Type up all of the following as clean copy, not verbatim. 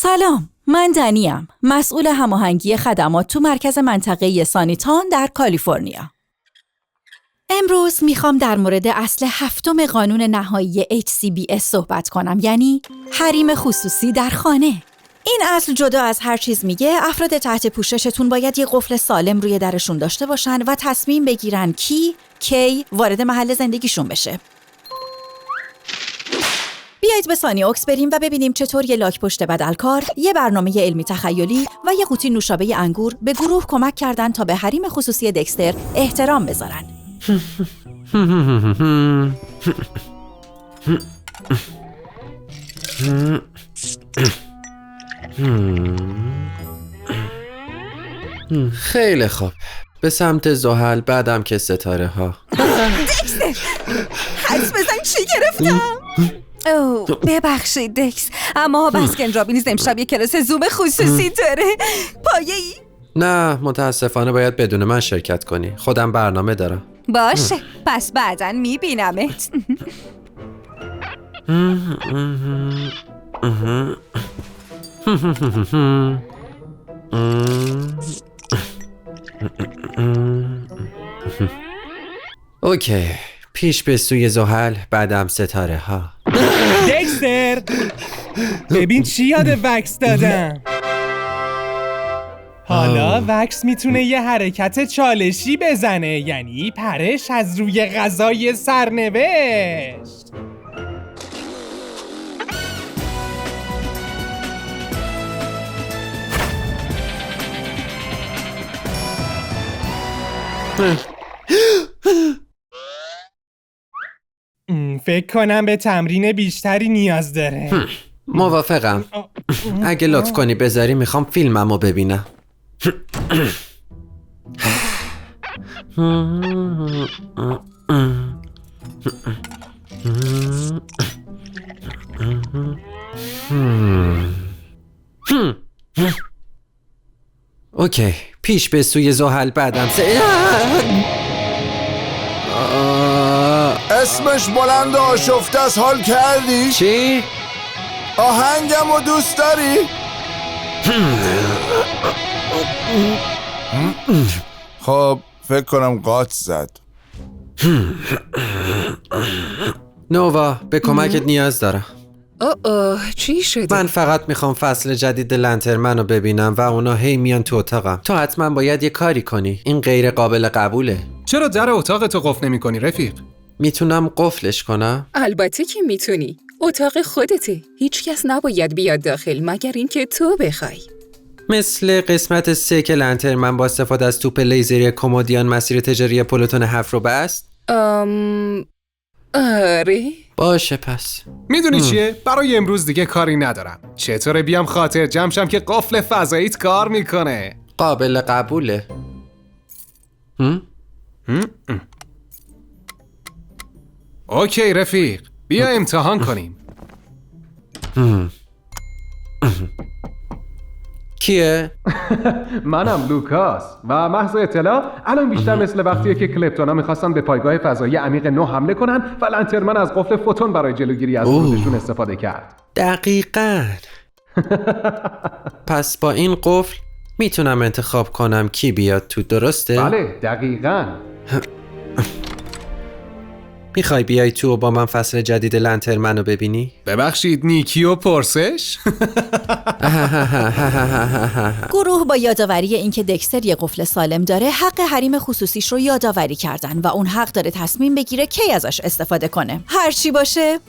سلام، من دنیم، مسئول هماهنگی خدمات تو مرکز منطقه سانیتان در کالیفرنیا. امروز میخوام در مورد اصل 7 قانون نهایی HCBS صحبت کنم، یعنی حریم خصوصی در خانه. این اصل جدا از هر چیز میگه افراد تحت پوششتون باید یه قفل سالم روی درشون داشته باشن و تصمیم بگیرن کی وارد محل زندگیشون بشه. بیایید به سانی اوکس بریم و ببینیم چطور یه لاک پشت بدلکار، یه برنامه علمی تخیلی و یه قوطی نوشابه انگور به گروه کمک کردن تا به حریم خصوصی دکستر احترام بذارن. خیلی خوب، به سمت زحل، بعدم که ستاره ها. دکستر، حدس بزن چی گرفتم؟ اوه ببخشید دکس، اما بسکن رابینز امشب یه کلاس زوم خصوصی داره. پایه ای؟ نه، متاسفانه باید بدون من شرکت کنی. خودم برنامه دارم. باشه، پس بعداً میبینمت. اوکی، پیش به سوی زحل، بعدم ستاره ها. دکستر، ببین چی یاد وکس دادم. حالا وکس میتونه یه حرکت چالشی بزنه، یعنی پرش از روی غذای سرنوشت. فکر کنم به تمرین بیشتری نیاز داره. موافقم. اگه لطف کنی بذاری، میخوام فیلممو ببینم. اوکی، پیش به سوی زحل، بعدم اسمش بلند و آشفته است. حال کردی؟ چی؟ آهنگم رو دوست داری؟ خب فکر کنم قاط زد. نووا، به کمکت نیاز دارم. چی شده؟ من فقط میخوام فصل جدید لنترمن رو ببینم و اونا هی میان تو اتاقم. تو حتما باید یه کاری کنی. این غیر قابل قبوله. چرا در اتاقتو قفل نمی کنی رفیق؟ میتونم قفلش کنم؟ البته که میتونی. اتاق خودته. هیچ کس نباید بیاد داخل مگر اینکه تو بخوای. مثل قسمت 3 که لنترمن با استفاده از توپ لیزری کمدیان مسیر تجاری پلوتون 7 رو بست؟ آره. باشه پس. میدونی چیه؟ برای امروز دیگه کاری ندارم. چطوره بیام خاطر جمشم که قفل فضاییت کار میکنه؟ قابل قبوله. اوکی رفیق، بیا امتحان کنیم. کیه؟ منم لوکاس و محض اطلاع الان بیشتر مثل وقتیه که کلپتونا میخواستن به پایگاه فضایی عمیق 9 حمله کنن و لنترمن از قفل فوتون برای جلوگیری از ورودشون استفاده کرد. دقیقاً. پس با این قفل میتونم انتخاب کنم کی بیاد تو، درسته؟ بله دقیقاً. میخوای بیای تو و با من فصل جدید لنترمن رو ببینی؟ ببخشید نیکی و پرسش؟ گروه با یادآوری اینکه دکستر یه قفل سالم داره، حق حریم خصوصیش رو یادآوری کردن و اون حق داره تصمیم بگیره کی ازش استفاده کنه. هر چی باشه،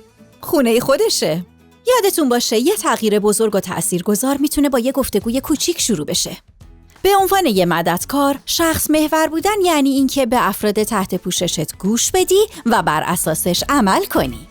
خونه خودشه. یادتون باشه یه تغییر بزرگ و تأثیرگذار میتونه با یه گفتگوی کوچیک شروع بشه. به عنوان یه مددکار، شخص محور بودن یعنی اینکه به افراد تحت پوششت گوش بدی و بر اساسش عمل کنی.